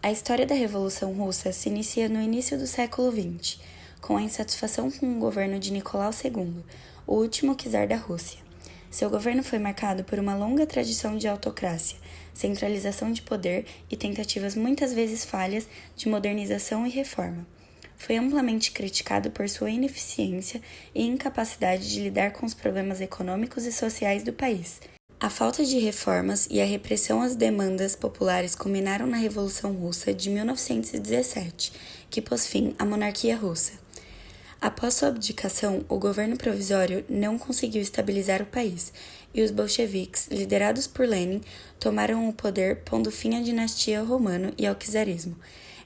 A história da Revolução Russa se inicia no início do século XX, com a insatisfação com o governo de Nicolau II, o último czar da Rússia. Seu governo foi marcado por uma longa tradição de autocracia, centralização de poder e tentativas muitas vezes falhas de modernização e reforma. Foi amplamente criticado por sua ineficiência e incapacidade de lidar com os problemas econômicos e sociais do país. A falta de reformas e a repressão às demandas populares culminaram na Revolução Russa de 1917, que pôs fim à monarquia russa. Após sua abdicação, o governo provisório não conseguiu estabilizar o país, e os bolcheviques, liderados por Lenin, tomaram o poder, pondo fim à dinastia romana e ao czarismo.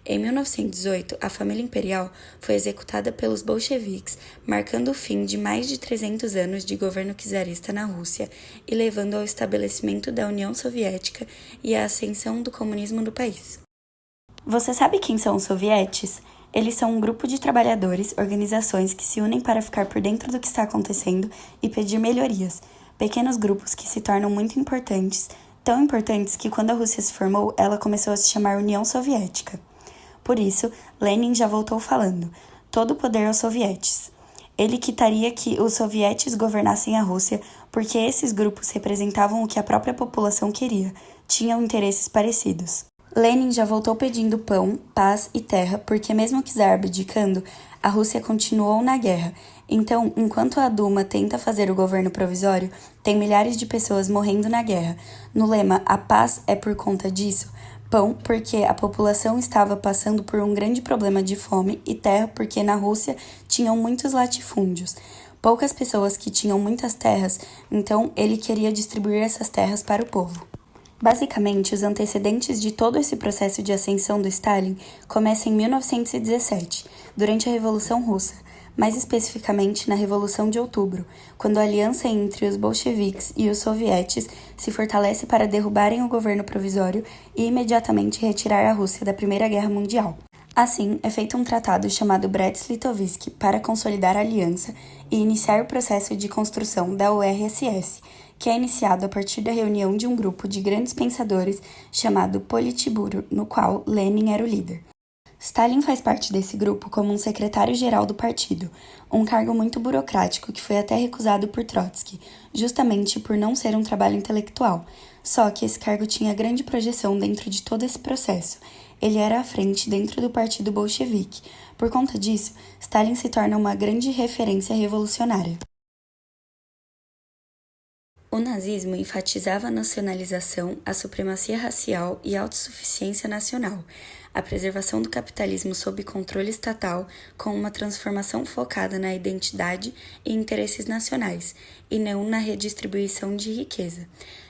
Em 1918, a família imperial foi executada pelos bolcheviques, marcando o fim de mais de 300 anos de governo czarista na Rússia e levando ao estabelecimento da União Soviética e à ascensão do comunismo no país. Você sabe quem são os sovietes? Eles são um grupo de trabalhadores, organizações que se unem para ficar por dentro do que está acontecendo e pedir melhorias. Pequenos grupos que se tornam muito importantes, tão importantes que quando a Rússia se formou, ela começou a se chamar União Soviética. Por isso, Lenin já voltou falando, todo o poder aos sovietes. Ele quitaria que os sovietes governassem a Rússia porque esses grupos representavam o que a própria população queria, tinham interesses parecidos. Lenin já voltou pedindo pão, paz e terra porque mesmo o czar abdicando, a Rússia continuou na guerra. Então, enquanto a Duma tenta fazer o governo provisório, tem milhares de pessoas morrendo na guerra. No lema "A paz é por conta disso", pão porque a população estava passando por um grande problema de fome e terra porque na Rússia tinham muitos latifúndios. Poucas pessoas que tinham muitas terras, então ele queria distribuir essas terras para o povo. Basicamente, os antecedentes de todo esse processo de ascensão do Stalin começam em 1917, durante a Revolução Russa, mais especificamente na Revolução de Outubro, quando a aliança entre os bolcheviques e os sovietes se fortalece para derrubarem o governo provisório e imediatamente retirar a Rússia da Primeira Guerra Mundial. Assim, é feito um tratado chamado Brest-Litovsk para consolidar a aliança e iniciar o processo de construção da URSS, que é iniciado a partir da reunião de um grupo de grandes pensadores chamado Politburo, no qual Lenin era o líder. Stalin faz parte desse grupo como um secretário-geral do partido, um cargo muito burocrático que foi até recusado por Trotsky, justamente por não ser um trabalho intelectual. Só que esse cargo tinha grande projeção dentro de todo esse processo. Ele era à frente dentro do partido bolchevique. Por conta disso, Stalin se torna uma grande referência revolucionária. O nazismo enfatizava a nacionalização, a supremacia racial e a autossuficiência nacional, a preservação do capitalismo sob controle estatal com uma transformação focada na identidade e interesses nacionais, e não na redistribuição de riqueza.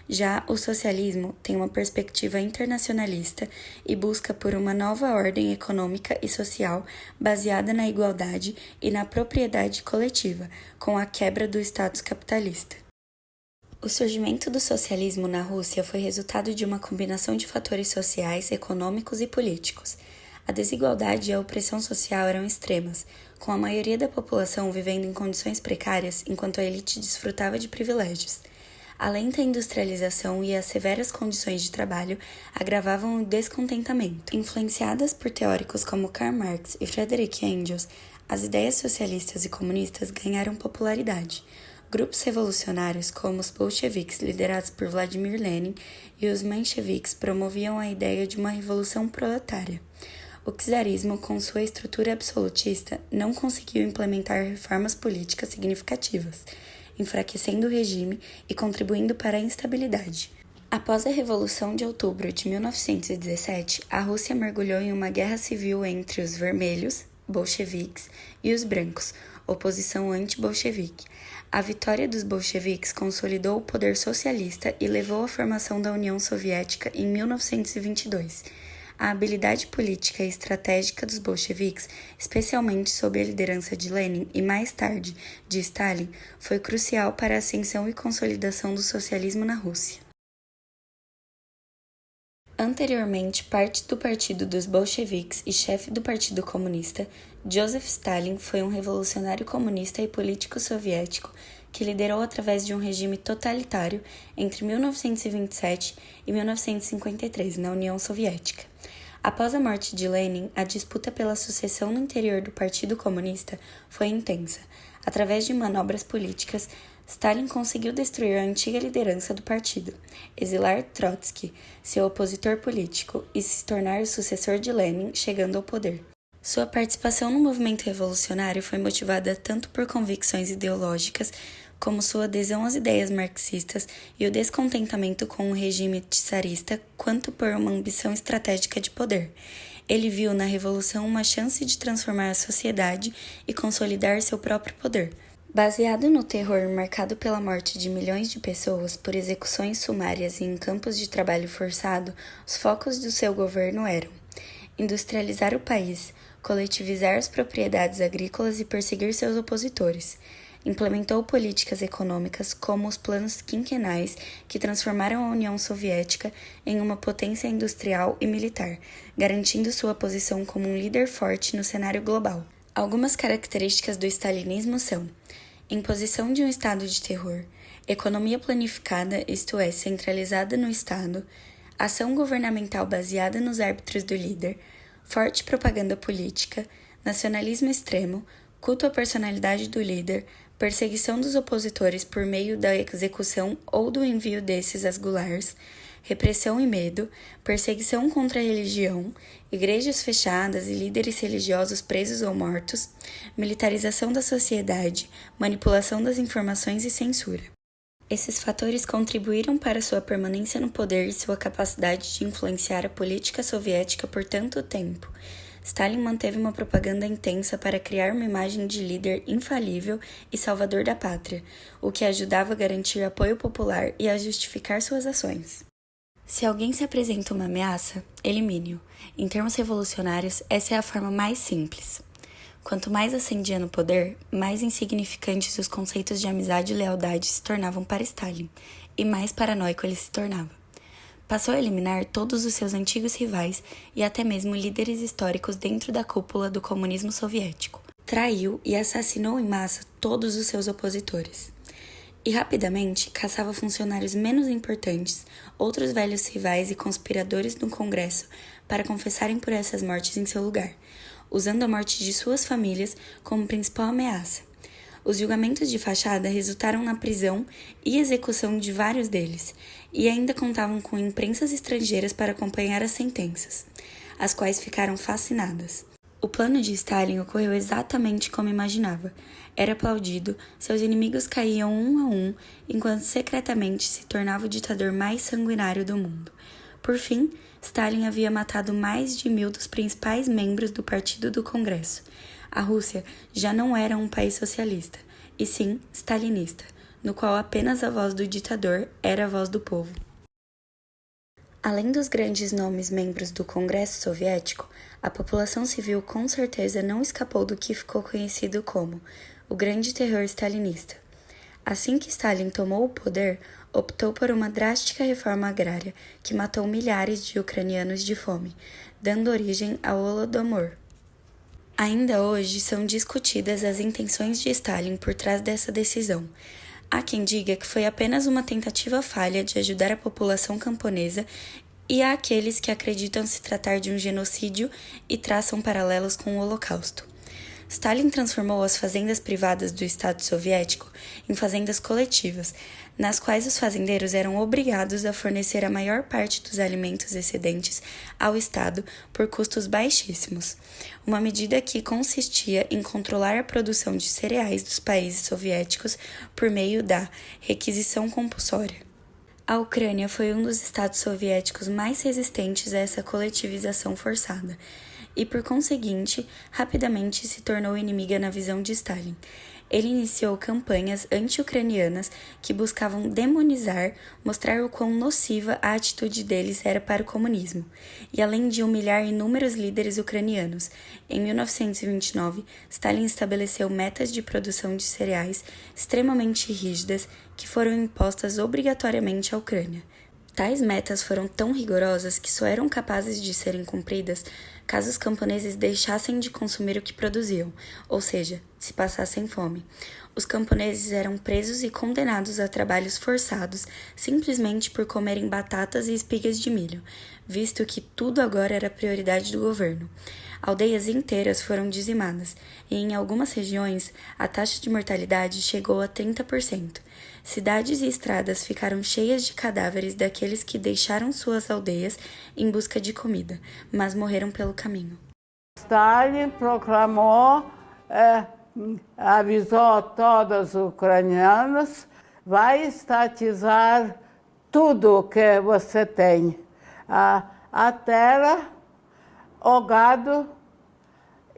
Já o socialismo tem uma perspectiva internacionalista e busca por uma nova ordem econômica e social baseada na igualdade e na propriedade coletiva, com a quebra do status capitalista. O surgimento do socialismo na Rússia foi resultado de uma combinação de fatores sociais, econômicos e políticos. A desigualdade e a opressão social eram extremas, com a maioria da população vivendo em condições precárias enquanto a elite desfrutava de privilégios. A lenta industrialização e as severas condições de trabalho agravavam o descontentamento. Influenciadas por teóricos como Karl Marx e Friedrich Engels, as ideias socialistas e comunistas ganharam popularidade. Grupos revolucionários como os bolcheviques, liderados por Vladimir Lenin, e os mencheviques promoviam a ideia de uma revolução proletária. O czarismo, com sua estrutura absolutista, não conseguiu implementar reformas políticas significativas, enfraquecendo o regime e contribuindo para a instabilidade. Após a Revolução de Outubro de 1917, a Rússia mergulhou em uma guerra civil entre os vermelhos, bolcheviques, e os brancos, oposição anti-bolchevique. A vitória dos bolcheviques consolidou o poder socialista e levou à formação da União Soviética em 1922. A habilidade política e estratégica dos bolcheviques, especialmente sob a liderança de Lenin e mais tarde de Stalin, foi crucial para a ascensão e consolidação do socialismo na Rússia. Anteriormente parte do Partido dos Bolcheviques e chefe do Partido Comunista, Joseph Stalin foi um revolucionário comunista e político soviético que liderou através de um regime totalitário entre 1927 e 1953 na União Soviética. Após a morte de Lenin, a disputa pela sucessão no interior do Partido Comunista foi intensa. Através de manobras políticas, Stalin conseguiu destruir a antiga liderança do partido, exilar Trotsky, seu opositor político, e se tornar o sucessor de Lenin, chegando ao poder. Sua participação no movimento revolucionário foi motivada tanto por convicções ideológicas, como sua adesão às ideias marxistas e o descontentamento com o regime czarista, quanto por uma ambição estratégica de poder. Ele viu na revolução uma chance de transformar a sociedade e consolidar seu próprio poder. Baseado no terror marcado pela morte de milhões de pessoas por execuções sumárias e em campos de trabalho forçado, os focos do seu governo eram industrializar o país, coletivizar as propriedades agrícolas e perseguir seus opositores. Implementou políticas econômicas como os planos quinquenais que transformaram a União Soviética em uma potência industrial e militar, garantindo sua posição como um líder forte no cenário global. Algumas características do stalinismo são: imposição de um estado de terror, economia planificada, isto é, centralizada no Estado, ação governamental baseada nos árbitros do líder, forte propaganda política, nacionalismo extremo, culto à personalidade do líder, perseguição dos opositores por meio da execução ou do envio desses às gulags, repressão e medo, perseguição contra a religião, igrejas fechadas e líderes religiosos presos ou mortos, militarização da sociedade, manipulação das informações e censura. Esses fatores contribuíram para sua permanência no poder e sua capacidade de influenciar a política soviética por tanto tempo. Stalin manteve uma propaganda intensa para criar uma imagem de líder infalível e salvador da pátria, o que ajudava a garantir apoio popular e a justificar suas ações. Se alguém se apresenta uma ameaça, elimine-o. Em termos revolucionários, essa é a forma mais simples. Quanto mais ascendia no poder, mais insignificantes os conceitos de amizade e lealdade se tornavam para Stalin, e mais paranoico ele se tornava. Passou a eliminar todos os seus antigos rivais e até mesmo líderes históricos dentro da cúpula do comunismo soviético. Traiu e assassinou em massa todos os seus opositores. E rapidamente caçava funcionários menos importantes, outros velhos rivais e conspiradores no Congresso para confessarem por essas mortes em seu lugar, usando a morte de suas famílias como principal ameaça. Os julgamentos de fachada resultaram na prisão e execução de vários deles, e ainda contavam com imprensas estrangeiras para acompanhar as sentenças, as quais ficaram fascinadas. O plano de Stalin ocorreu exatamente como imaginava. Era aplaudido, seus inimigos caíam um a um, enquanto secretamente se tornava o ditador mais sanguinário do mundo. Por fim, Stalin havia matado mais de 1000 dos principais membros do Partido do Congresso. A Rússia já não era um país socialista, e sim stalinista, no qual apenas a voz do ditador era a voz do povo. Além dos grandes nomes membros do Congresso Soviético, a população civil com certeza não escapou do que ficou conhecido como o Grande Terror Stalinista. Assim que Stalin tomou o poder, optou por uma drástica reforma agrária que matou milhares de ucranianos de fome, dando origem ao Holodomor. Ainda hoje são discutidas as intenções de Stalin por trás dessa decisão. Há quem diga que foi apenas uma tentativa falha de ajudar a população camponesa, e há aqueles que acreditam se tratar de um genocídio e traçam paralelos com o Holocausto. Stalin transformou as fazendas privadas do Estado soviético em fazendas coletivas, nas quais os fazendeiros eram obrigados a fornecer a maior parte dos alimentos excedentes ao Estado por custos baixíssimos, uma medida que consistia em controlar a produção de cereais dos países soviéticos por meio da requisição compulsória. A Ucrânia foi um dos estados soviéticos mais resistentes a essa coletivização forçada, e, por conseguinte, rapidamente se tornou inimiga na visão de Stalin. Ele iniciou campanhas anti-ucranianas que buscavam demonizar, mostrar o quão nociva a atitude deles era para o comunismo, e além de humilhar inúmeros líderes ucranianos. Em 1929, Stalin estabeleceu metas de produção de cereais extremamente rígidas que foram impostas obrigatoriamente à Ucrânia. Tais metas foram tão rigorosas que só eram capazes de serem cumpridas caso os camponeses deixassem de consumir o que produziam, ou seja, se passassem fome. Os camponeses eram presos e condenados a trabalhos forçados simplesmente por comerem batatas e espigas de milho, visto que tudo agora era prioridade do governo. Aldeias inteiras foram dizimadas e, em algumas regiões, a taxa de mortalidade chegou a 30%. Cidades e estradas ficaram cheias de cadáveres daqueles que deixaram suas aldeias em busca de comida, mas morreram pelo caminho. Stalin proclamou, avisou a todos os ucranianos, vai estatizar tudo que você tem. A terra, o gado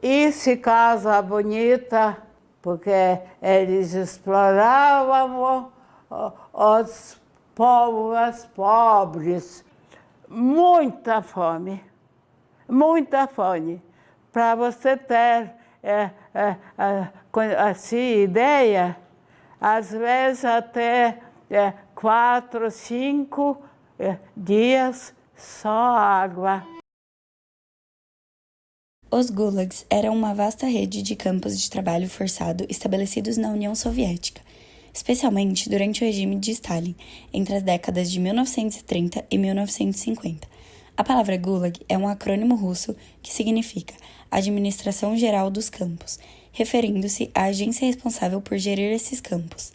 e se casa bonita, porque eles exploravam os povos pobres. Muita fome. Para você ter assim, ideia, às vezes até 4, 5 dias só água. Os gulags eram uma vasta rede de campos de trabalho forçado estabelecidos na União Soviética, especialmente durante o regime de Stalin, entre as décadas de 1930 e 1950. A palavra gulag é um acrônimo russo que significa Administração Geral dos Campos, referindo-se à agência responsável por gerir esses campos.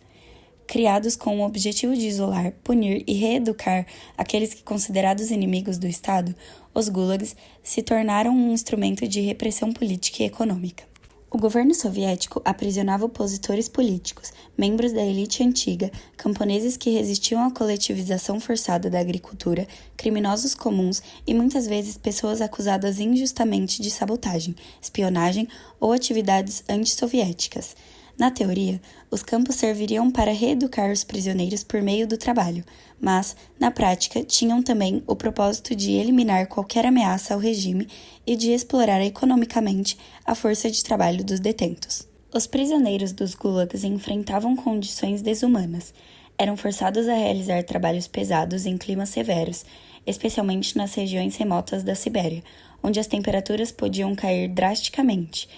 Criados com o objetivo de isolar, punir e reeducar aqueles que considerados inimigos do Estado, os gulags se tornaram um instrumento de repressão política e econômica. O governo soviético aprisionava opositores políticos, membros da elite antiga, camponeses que resistiam à coletivização forçada da agricultura, criminosos comuns e muitas vezes pessoas acusadas injustamente de sabotagem, espionagem ou atividades antissoviéticas. Na teoria, os campos serviriam para reeducar os prisioneiros por meio do trabalho, mas, na prática, tinham também o propósito de eliminar qualquer ameaça ao regime e de explorar economicamente a força de trabalho dos detentos. Os prisioneiros dos gulags enfrentavam condições desumanas. Eram forçados a realizar trabalhos pesados em climas severos, especialmente nas regiões remotas da Sibéria, onde as temperaturas podiam cair drasticamente.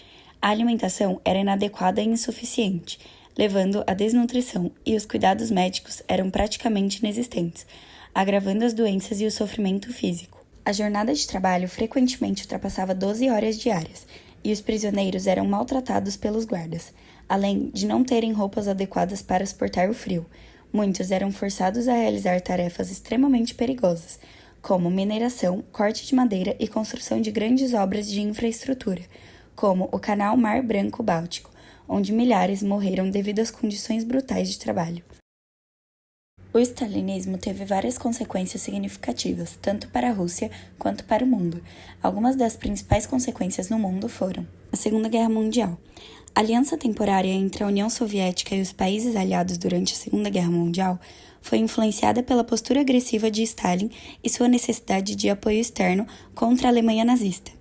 A alimentação era inadequada e insuficiente, levando à desnutrição, e os cuidados médicos eram praticamente inexistentes, agravando as doenças e o sofrimento físico. A jornada de trabalho frequentemente ultrapassava 12 horas diárias, e os prisioneiros eram maltratados pelos guardas, além de não terem roupas adequadas para suportar o frio. Muitos eram forçados a realizar tarefas extremamente perigosas, como mineração, corte de madeira e construção de grandes obras de infraestrutura, como o Canal Mar Branco-Báltico, onde milhares morreram devido às condições brutais de trabalho. O stalinismo teve várias consequências significativas, tanto para a Rússia quanto para o mundo. Algumas das principais consequências no mundo foram a Segunda Guerra Mundial. A aliança temporária entre a União Soviética e os países aliados durante a Segunda Guerra Mundial foi influenciada pela postura agressiva de Stalin e sua necessidade de apoio externo contra a Alemanha nazista.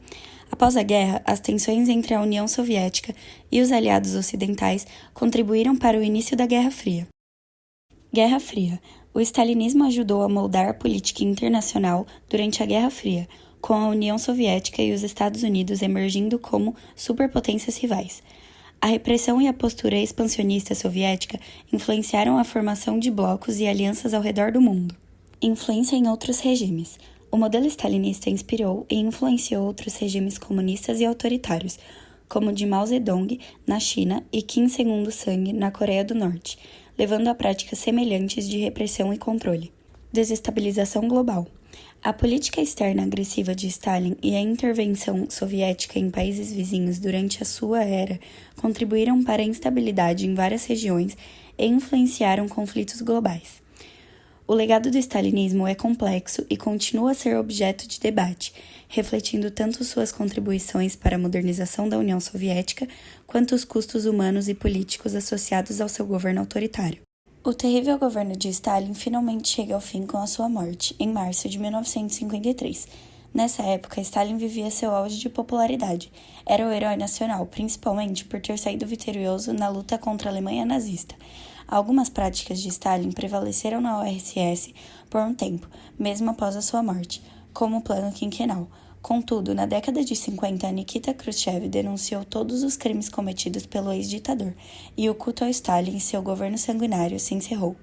Após a guerra, as tensões entre a União Soviética e os aliados ocidentais contribuíram para o início da Guerra Fria. Guerra Fria. O stalinismo ajudou a moldar a política internacional durante a Guerra Fria, com a União Soviética e os Estados Unidos emergindo como superpotências rivais. A repressão e a postura expansionista soviética influenciaram a formação de blocos e alianças ao redor do mundo. Influência em outros regimes. O modelo stalinista inspirou e influenciou outros regimes comunistas e autoritários, como o de Mao Zedong na China e Kim Il-sung na Coreia do Norte, levando a práticas semelhantes de repressão e controle. Desestabilização global. A política externa agressiva de Stalin e a intervenção soviética em países vizinhos durante a sua era contribuíram para a instabilidade em várias regiões e influenciaram conflitos globais. O legado do stalinismo é complexo e continua a ser objeto de debate, refletindo tanto suas contribuições para a modernização da União Soviética, quanto os custos humanos e políticos associados ao seu governo autoritário. O terrível governo de Stalin finalmente chega ao fim com a sua morte, em março de 1953. Nessa época, Stalin vivia seu auge de popularidade. Era o herói nacional, principalmente por ter saído vitorioso na luta contra a Alemanha nazista. Algumas práticas de Stalin prevaleceram na URSS por um tempo, mesmo após a sua morte, como o Plano Quinquenal. Contudo, na década de 50, Nikita Khrushchev denunciou todos os crimes cometidos pelo ex-ditador, e o culto ao Stalin e seu governo sanguinário se encerrou.